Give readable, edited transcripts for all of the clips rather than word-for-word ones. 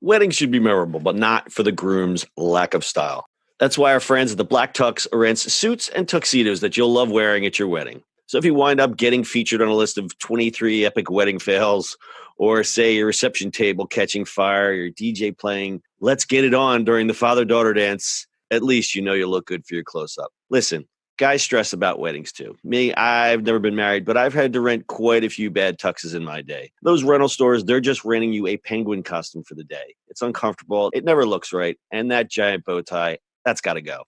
Weddings should be memorable, but not for the groom's lack of style. That's why our friends at the Black Tux rents suits and tuxedos that you'll love wearing at your wedding. So if you wind up getting featured on a list of 23 epic wedding fails, or say your reception table catching fire, your DJ playing Let's Get It On during the father-daughter dance, at least you know you'll look good for your close-up. Listen, guys stress about weddings too. Me, I've never been married, but I've had to rent quite a few bad tuxes in my day. Those rental stores, they're just renting you a penguin costume for the day. It's uncomfortable, it never looks right, and that giant bow tie, that's got to go.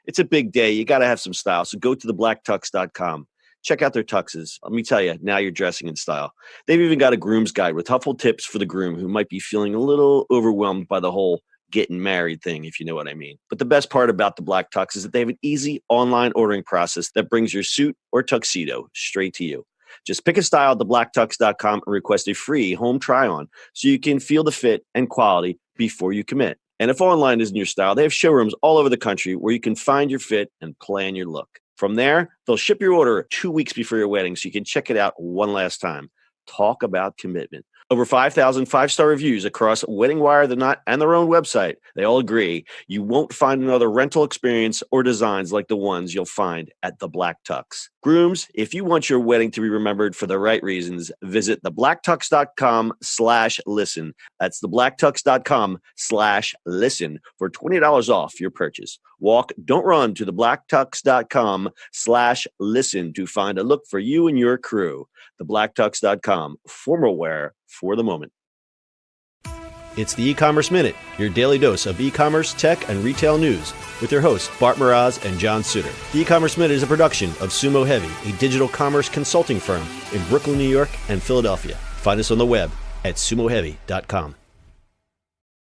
It's a big day. You got to have some style. So go to theblacktux.com. Check out their tuxes. Let me tell you, now you're dressing in style. They've even got a groom's guide with helpful tips for the groom who might be feeling a little overwhelmed by the whole getting married thing, if you know what I mean. But the best part about the Black Tux is that they have an easy online ordering process that brings your suit or tuxedo straight to you. Just pick a style at theblacktux.com and request a free home try-on so you can feel the fit and quality before you commit. And if online isn't your style, they have showrooms all over the country where you can find your fit and plan your look. From there, they'll ship your order 2 weeks before your wedding so you can check it out one last time. Talk about commitment. Over 5,000 five-star reviews across Wedding Wire, The Knot, and their own website. They all agree you won't find another rental experience or designs like the ones you'll find at the Black Tux. Grooms, if you want your wedding to be remembered for the right reasons, visit theblacktux.com/listen. That's theblacktux.com/listen for $20 off your purchase. Walk, don't run to theblacktux.com/listen to find a look for you and your crew. Theblacktux.com, formal wear for the moment. It's the E-Commerce Minute, your daily dose of e-commerce, tech, and retail news with your hosts, Bart Mraz and John Suter. The E-Commerce Minute is a production of Sumo Heavy, a digital commerce consulting firm in Brooklyn, New York, and Philadelphia. Find us on the web at sumoheavy.com.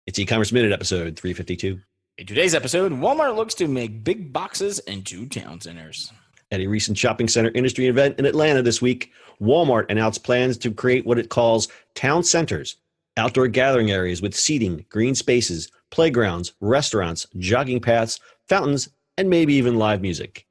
It's E-Commerce Minute, episode 352. In today's episode, Walmart looks to make big boxes into town centers. At a recent shopping center industry event in Atlanta this week, Walmart announced plans to create what it calls town centers, outdoor gathering areas with seating, green spaces, playgrounds, restaurants, jogging paths, fountains, and maybe even live music.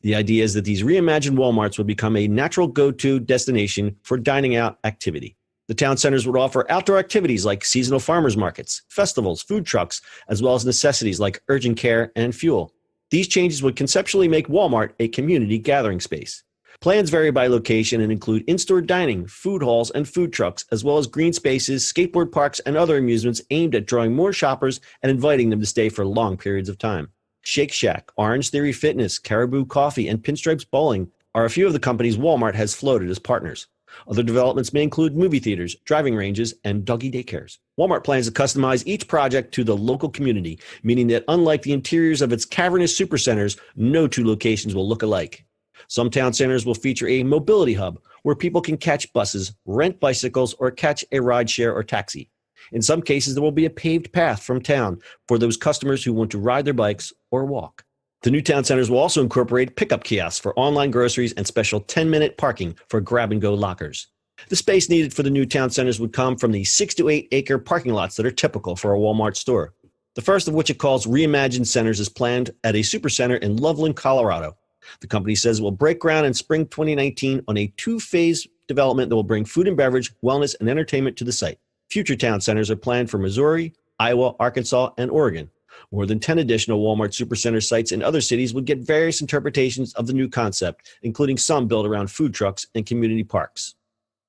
The idea is that these reimagined Walmarts will become a natural go-to destination for dining out activity. The town centers would offer outdoor activities like seasonal farmers markets, festivals, food trucks, as well as necessities like urgent care and fuel. These changes would conceptually make Walmart a community gathering space. Plans vary by location and include in-store dining, food halls, and food trucks, as well as green spaces, skateboard parks, and other amusements aimed at drawing more shoppers and inviting them to stay for long periods of time. Shake Shack, Orange Theory Fitness, Caribou Coffee, and Pinstripes Bowling are a few of the companies Walmart has floated as partners. Other developments may include movie theaters, driving ranges, and doggy daycares. Walmart plans to customize each project to the local community, meaning that unlike the interiors of its cavernous supercenters, no two locations will look alike. Some town centers will feature a mobility hub where people can catch buses, rent bicycles, or catch a rideshare or taxi. In some cases, there will be a paved path from town for those customers who want to ride their bikes or walk. The new town centers will also incorporate pickup kiosks for online groceries and special 10-minute parking for grab-and-go lockers. The space needed for the new town centers would come from the 6 to 8 acre parking lots that are typical for a Walmart store. The first of which it calls Reimagined Centers is planned at a supercenter in Loveland, Colorado. The company says it will break ground in spring 2019 on a 2-phase development that will bring food and beverage, wellness, and entertainment to the site. Future town centers are planned for Missouri, Iowa, Arkansas, and Oregon. More than 10 additional Walmart Supercenter sites in other cities would get various interpretations of the new concept, including some built around food trucks and community parks.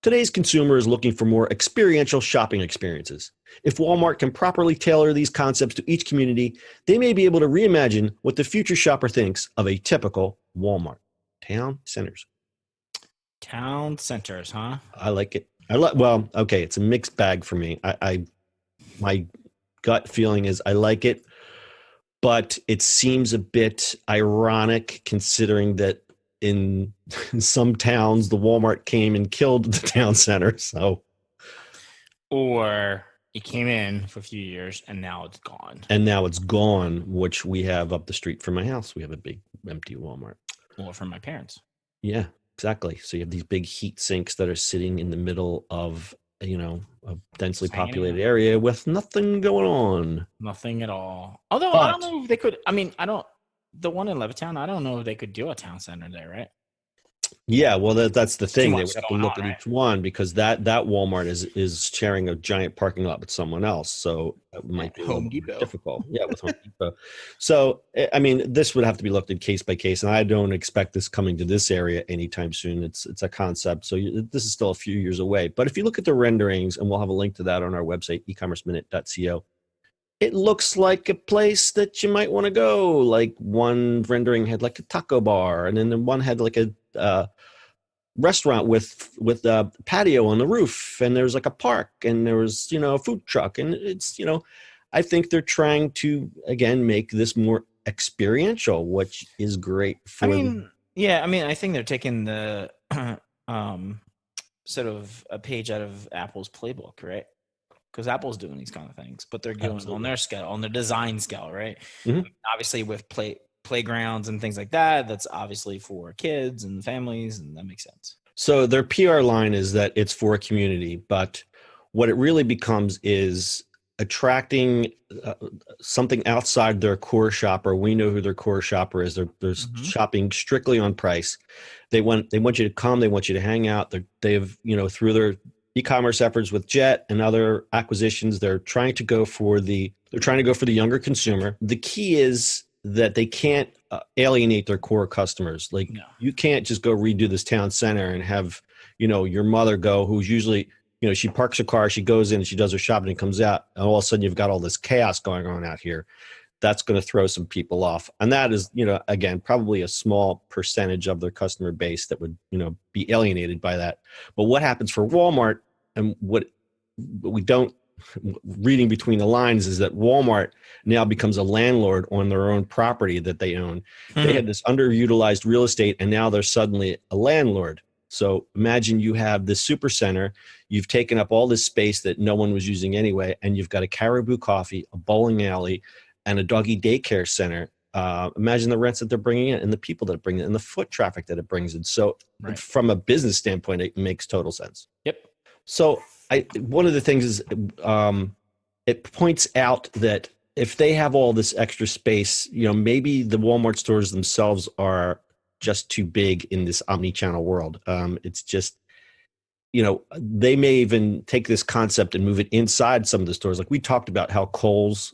Today's consumer is looking for more experiential shopping experiences. If Walmart can properly tailor these concepts to each community, they may be able to reimagine what the future shopper thinks of a typical Walmart. Town centers. Town centers, huh? I like it. Okay, it's a mixed bag for me. My gut feeling is I like it, but it seems a bit ironic considering that in some towns, the Walmart came and killed the town center. Or it came in for a few years and now it's gone. Which we have up the street from my house. We have a big empty Walmart. Or from my parents. Yeah, exactly. So you have these big heat sinks that are sitting in the middle of, a densely populated area with nothing going on. Nothing at all. Although I don't know if they could. The one in Levittown, I don't know if they could do a town center there, right? Yeah, well, that's the It's too thing. They would much have to going look on, at right? each one because that Walmart is sharing a giant parking lot with someone else, so it might At be a little Home bit more Depot. difficult. Yeah, with Home Depot. So, I mean, this would have to be looked at case by case, and I don't expect this coming to this area anytime soon. It's a concept, so this is still a few years away. But if you look at the renderings, and we'll have a link to that on our website, ecommerceminute.co, it looks like a place that you might want to go. Like one rendering had like a taco bar, and then the one had like a restaurant with a patio on the roof, and there's like a park, and there was a food truck, and I think they're trying to again make this more experiential, which is great I for the mean, yeah, I mean, I think they're taking the um, sort of a page out of Apple's playbook, right? Because Apple's doing these kind of things, but they're doing on absolutely. their scale, on their design scale, right? Mhm. Obviously, with playgrounds and things like that, that's obviously for kids and families, and that makes sense. So their PR line is that it's for a community, but what it really becomes is attracting uh, something outside their core shopper. We know who their core shopper is. They're Hmm. shopping strictly on price. They want you to come. They want you to hang out. They've through their e-commerce efforts with Jet and other acquisitions, they're trying to go for the younger consumer. The key is that they can't alienate their core customers. Like No, you can't just go redo this town center and have your mother go, who's usually she parks her car, she goes in, she does her shopping and comes out, and all of a sudden you've got all this chaos going on out here. That's going to throw some people off, and that is again probably a small percentage of their customer base that would be alienated by that. But what happens for Walmart, and what we don't reading between the lines, is that Walmart now becomes a landlord on their own property that they own. They had this underutilized real estate, and now they're suddenly a landlord. So imagine you have this super center, you've taken up all this space that no one was using anyway, and you've got a Caribou Coffee, a bowling alley, and a doggy daycare center. Imagine the rents that they're bringing in, and the people that bring in, and the foot traffic that it brings in. So, right. from a business standpoint, it makes total sense. Yep. So one of the things is it points out that if they have all this extra space, maybe the Walmart stores themselves are just too big in this omni-channel world. It's just they may even take this concept and move it inside some of the stores. Like we talked about how Kohl's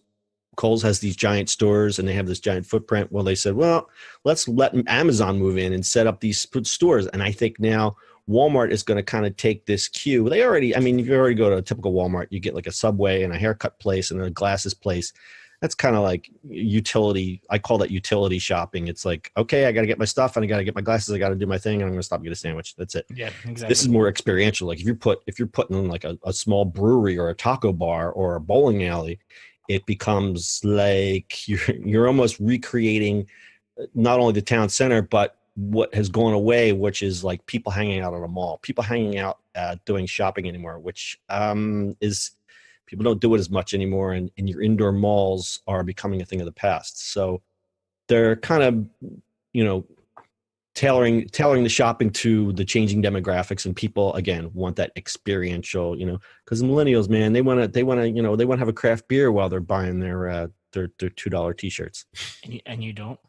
has these giant stores and they have this giant footprint. Well, they said, well, let's let Amazon move in and set up these stores. And I think now Walmart is going to kind of take this cue. They already, I mean, if you already go to a typical Walmart, you get like a Subway and a haircut place and a glasses place. That's kind of like utility. I call that utility shopping. It's like, okay, I got to get my stuff and I got to get my glasses. I got to do my thing and I'm going to stop and get a sandwich. That's it. Yeah, This exactly. is more experiential. Like if you're putting in like a small brewery or a taco bar or a bowling alley, it becomes like you're almost recreating not only the town center but what has gone away, which is like people hanging out at a mall, people hanging out doing shopping anymore, which is people don't do it as much anymore, and your indoor malls are becoming a thing of the past. So they're kind of you know tailoring the shopping to the changing demographics, and people again want that experiential, because millennials, man, they want to have a craft beer while they're buying their $2 t-shirts. And you don't.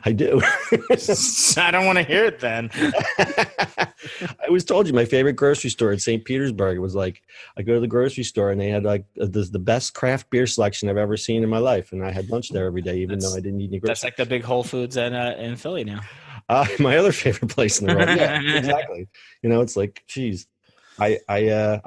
I do. I don't want to hear it then. I always told you my favorite grocery store in St. Petersburg. It was like I go to the grocery store and they had like the best craft beer selection I've ever seen in my life, and I had lunch there every day, even though I That's didn't eat any that's groceries. like the big Whole Foods in Philly now. My other favorite place in the world. Yeah, exactly. It's like, geez, I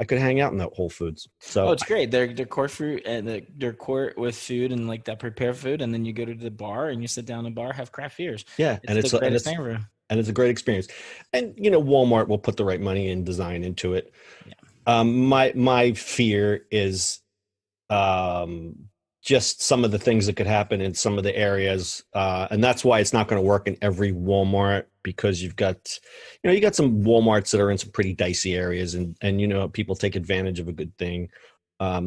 could hang out in that Whole Foods. Oh, So it's great. They're core fruit and they're core with food and like that prepared food, and then you go to the bar and you sit down in the bar, have craft beers. yeah, It's the greatest thing ever. and it's a great experience. And Walmart will put the right money and design into it. Yeah, My fear is um, just some of the things that could happen in some of the areas, and that's why it's not going to work in every Walmart, because you got some Walmarts that are in some pretty dicey areas, and people take advantage of a good thing.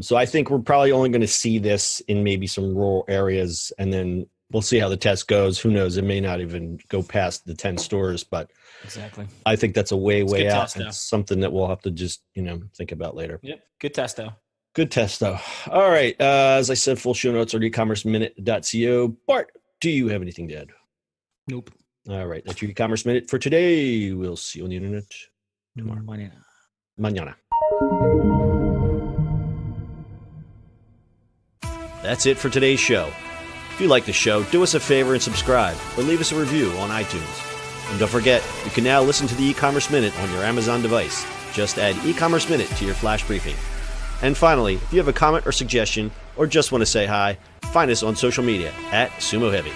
So I think we're probably only going to see this in maybe some rural areas, and then we'll see how the test goes. Who knows? It may not even go past the 10 stores, but exactly. I think that's a way, It's a way good out, test and though. something that we'll have to just, think about later. Yep, good test though. Good test, though. All right. As I said, full show notes are ecommerceminute.co. Bart, do you have anything to add? Nope. All right. That's your e-commerce minute for today. We'll see you on the internet tomorrow. Mañana. That's it for today's show. If you like the show, do us a favor and subscribe or leave us a review on iTunes. And don't forget, you can now listen to the e-commerce minute on your Amazon device. Just add e-commerce minute to your flash briefing. And finally, if you have a comment or suggestion or just want to say hi, find us on social media at Sumo Heavy.